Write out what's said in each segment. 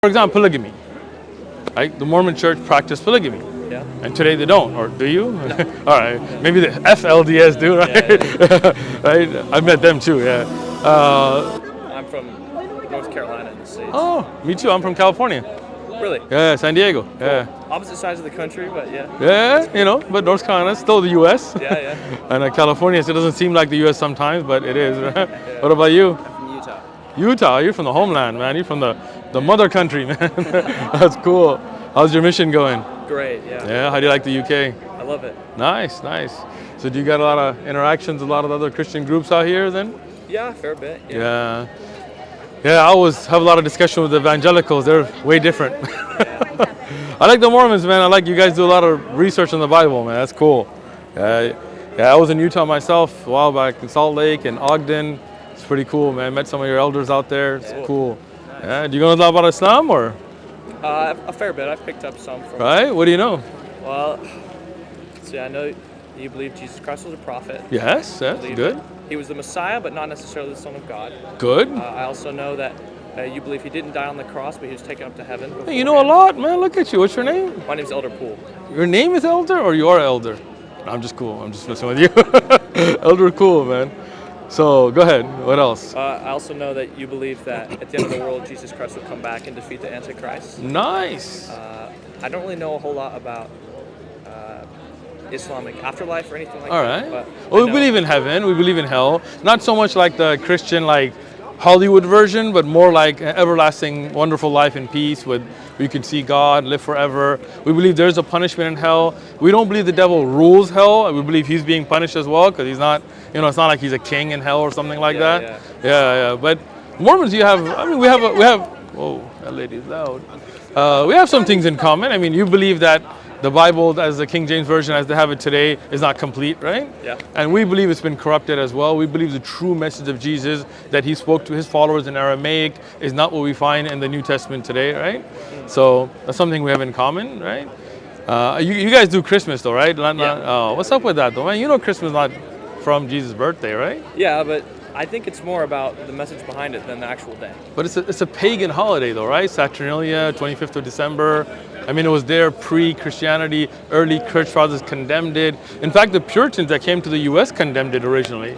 For example, polygamy. Right? The Mormon church practiced polygamy. Yeah. And today they don't, or do you? No. All right. Maybe the FLDS do, right? Yeah. Right? I met them too, yeah. I'm from North Carolina in the States. Oh, me too. I'm from California. Really? Yeah, San Diego. Yeah. Opposite sides of the country, but yeah. Yeah, but North Carolina is still the U.S. Yeah, yeah. And California, it doesn't seem like the U.S. sometimes, but it is. Right? Yeah. What about you? I'm from Utah. Utah, you're from the homeland, man. You're from the mother country, man. That's cool. How's your mission going? Great, yeah. Yeah, how do you like the UK? I love it. Nice, nice. So do you got a lot of interactions with a lot of other Christian groups out here then? Yeah, a fair bit. Yeah. Yeah, I always have a lot of discussion with the evangelicals. They're way different. I like the Mormons, man. I like you guys do a lot of research on the Bible, man. That's cool. Yeah, I was in Utah myself a while back in Salt Lake and Ogden. It's pretty cool, man. Met some of your elders out there. It's cool. Nice. Yeah. Do you know a lot about Islam or? A fair bit. I've picked up some from. Right? What do you know? Well, see, I know you believe Jesus Christ was a prophet. Yes, that's Believe good. that He was the Messiah, but not necessarily the Son of God. Good. I also know that you believe he didn't die on the cross, but he was taken up to heaven. Hey, you know a lot, man. Look at you. What's your name? My name's Elder Poole. Your name is Elder or you are Elder? No, I'm just cool. I'm just messing with you. Elder cool, man. So go ahead. What else? I also know that you believe that at the end of the world, Jesus Christ will come back and defeat the Antichrist. Nice. I don't really know a whole lot about Islamic afterlife or anything like All that. right. But Well, I we know- believe in heaven. We believe in hell. Not so much like the Christian, like Hollywood version, but more like an everlasting, wonderful life in peace with where you can see God, live forever. We believe there's a punishment in hell. We don't believe the devil rules hell. We believe he's being punished as well because he's not, it's not like he's a king in hell or something like that. Yeah. But Mormons, we have, whoa, that lady's loud. We have some things in common. I mean, you believe that the Bible, as the King James Version, as they have it today, is not complete, right? Yeah. And we believe it's been corrupted as well. We believe the true message of Jesus that he spoke to his followers in Aramaic is not what we find in the New Testament today, right? So that's something we have in common, right? You guys do Christmas though, right? What's up with that though, man? You know Christmas is not from Jesus' birthday, right? Yeah, but I think it's more about the message behind it than the actual day. But it's a pagan holiday though, right? Saturnalia, 25th of December. I mean, it was there pre-Christianity. Early church fathers condemned it. In fact, the Puritans that came to the U.S. condemned it originally.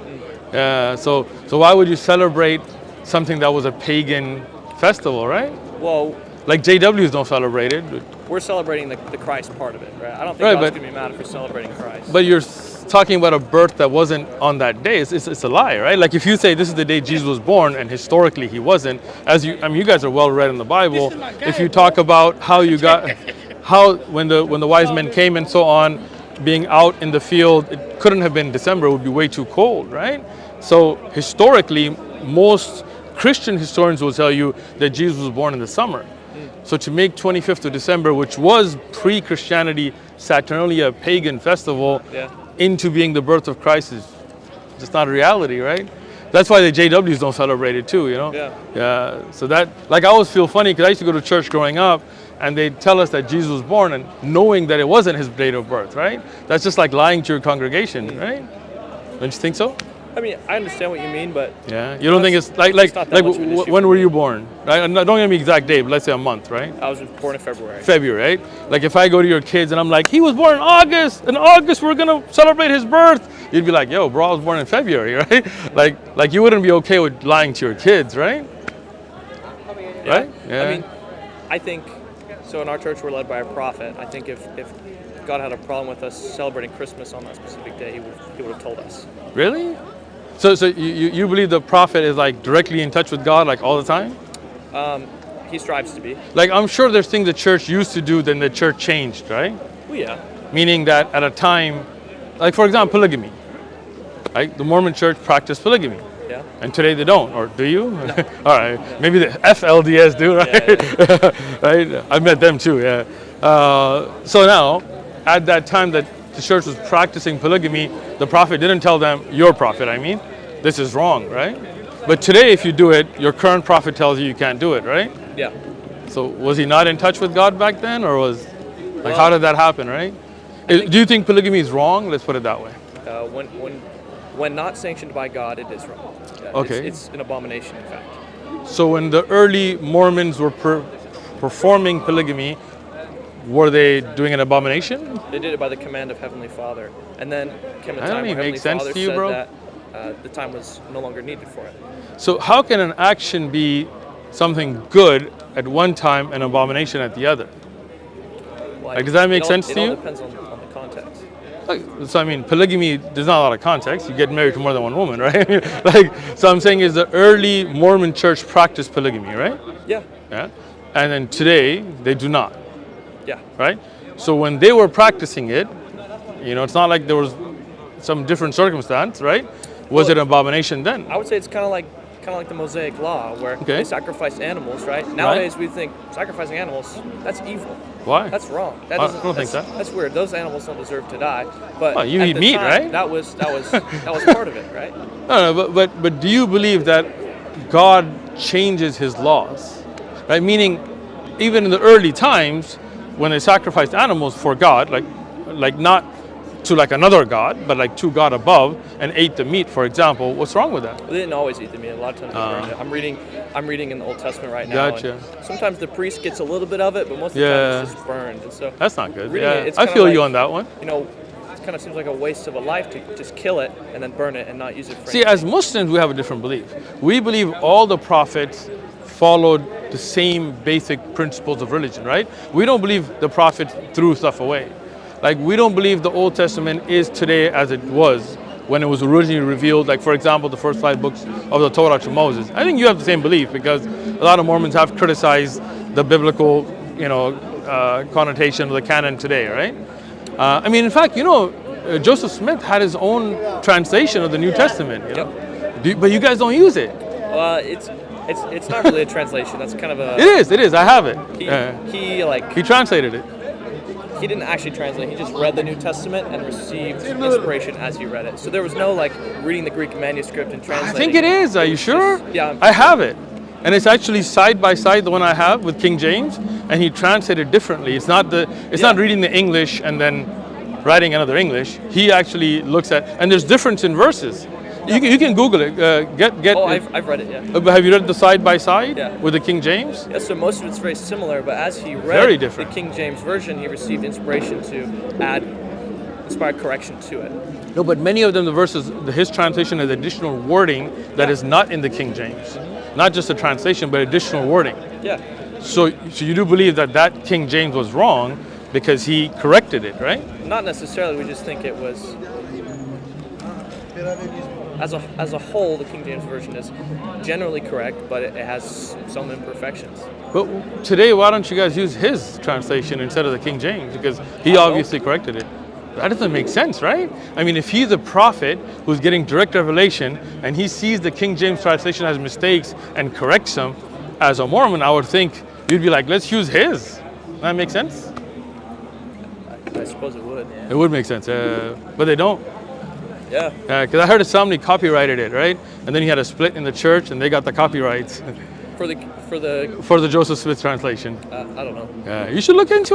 So why would you celebrate something that was a pagan festival, right? Well, Like JWs don't celebrate it. we're celebrating the Christ part of it, right? I don't think Right, God's but- going to be mad if we're celebrating Christ. But you're talking about a birth that wasn't on that day. It's a lie, right? Like if you say this is the day Jesus was born, and historically he wasn't. You guys are well read in the Bible. If you talk about how when the wise men came and so on, being out in the field, it couldn't have been December. It would be way too cold, right? So historically, most Christian historians will tell you that Jesus was born in the summer. So to make 25th of December, which was pre-Christianity, Saturnalia, pagan festival, into being the birth of Christ is just not a reality, right? That's why the JWs don't celebrate it too, Yeah. So that, like, I always feel funny because I used to go to church growing up and they'd tell us that Jesus was born and knowing that it wasn't his date of birth, right? That's just like lying to your congregation, right? Don't you think so? I mean, I understand what you mean, but Yeah. You don't think it's like not that much of an issue when for were me. you born? Right? Don't give me exact date, but let's say a month, right? I was born in February. February, right? Like if I go to your kids and I'm like, he was born in August. In August we're gonna celebrate his birth. You'd be like, yo, bro, I was born in February, right? Like you wouldn't be okay with lying to your kids, right? Yeah. Right? Yeah. I mean, I think, so in our church we're led by a prophet. I think if God had a problem with us celebrating Christmas on that specific day, he would have told us. Really? So you believe the prophet is like directly in touch with God like all the time? He strives to be. Like I'm sure there's things the church used to do, then the church changed, right? Well, yeah. Meaning that at a time, like for example, polygamy. Right? The Mormon church practiced polygamy. Yeah. And today they don't, or do you? No. All right, maybe the FLDS do, right? Right? I met them too, yeah. So now, at that time that the church was practicing polygamy, the prophet didn't tell them, your prophet, I mean, this is wrong, right? But today, if you do it, your current prophet tells you can't do it, right? Yeah. So was he not in touch with God back then, or how did that happen, right? Do you think polygamy is wrong? Let's put it that way. When not sanctioned by God, it is wrong. Okay. It's an abomination, in fact. So when the early Mormons were performing polygamy, were they doing an abomination? They did it by the command of Heavenly Father. And then came a That time don't where even Heavenly make sense Father to you, said bro. that the time was no longer needed for it. So how can an action be something good at one time and abomination at the other? Well, Like, does that make sense to It all you? depends on the context. So I mean, polygamy, there's not a lot of context. You get married to more than one woman, right? Like, so I'm saying is the early Mormon church practiced polygamy, right? Yeah. Yeah. And then today, they do not, Yeah. right? So when they were practicing it, it's not like there was some different circumstance, right? Was it an abomination then? I would say it's kind of like the Mosaic Law, where Okay. they sacrificed animals, right? Nowadays we think sacrificing animals, that's evil. Why? That's wrong. I don't think so. That's weird. Those animals don't deserve to die. But Well, you at eat the meat, time, right? That was part of it, right? No, but do you believe that God changes his laws? Right? Meaning, even in the early times, when they sacrificed animals for God, like not to like another God, but like to God above, and ate the meat, for example, what's wrong with that? They didn't always eat the meat. A lot of times they burned it. I'm reading in the Old Testament right now. Gotcha. And sometimes the priest gets a little bit of it, but most of the Yeah. time it's just burned. And so That's not good. reading Yeah, it, it's I kinda feel like, you on that one. It kind of seems like a waste of a life to just kill it and then burn it and not use it for See, anything. as Muslims, we have a different belief. We believe all the prophets followed the same basic principles of religion, right? We don't believe the prophets threw stuff away. Like, we don't believe the Old Testament is today as it was when it was originally revealed. Like, for example, the first 5 books of the Torah to Moses. I think you have the same belief because a lot of Mormons have criticized the biblical, connotation of the canon today, right? I mean, in fact, Joseph Smith had his own translation of the New Testament. But you guys don't use it. It's not really a translation. That's kind of a. It is. I have it. He He translated it. he didn't actually translate. He just read the New Testament and received inspiration as he read it. So there was no reading the Greek manuscript and I translating. think it is. Are you sure? Yeah. I have it. And it's actually side by side the one I have with King James, and he translated differently. It's not not reading the English and then writing another English. He actually looks at, and there's difference in verses. You can Google it. Oh, I've read it. Yeah. Have you read the side by side Yeah. with the King James? Yeah. So most of it's very similar, but as he read Very different. the King James version, he received inspiration to add inspired correction to it. No, but many of them, the verses, his translation has additional wording that is not in the King James. Not just a translation, but additional wording. Yeah. So you do believe that King James was wrong because he corrected it, right? Not necessarily. We just think it was. As a whole, the King James version is generally correct, but it has some imperfections. But today, why don't you guys use his translation instead of the King James? Because he obviously corrected it. That doesn't make sense, right? I mean, if he's a prophet who's getting direct revelation and he sees the King James translation has mistakes and corrects them, as a Mormon, I would think you'd be like, let's use his. That make sense? I suppose it would. It would make sense, but they don't. Yeah. Because I heard somebody copyrighted it, right? And then he had a split in the church, and they got the copyrights For the for the Joseph Smith translation. I don't know. You should look into it.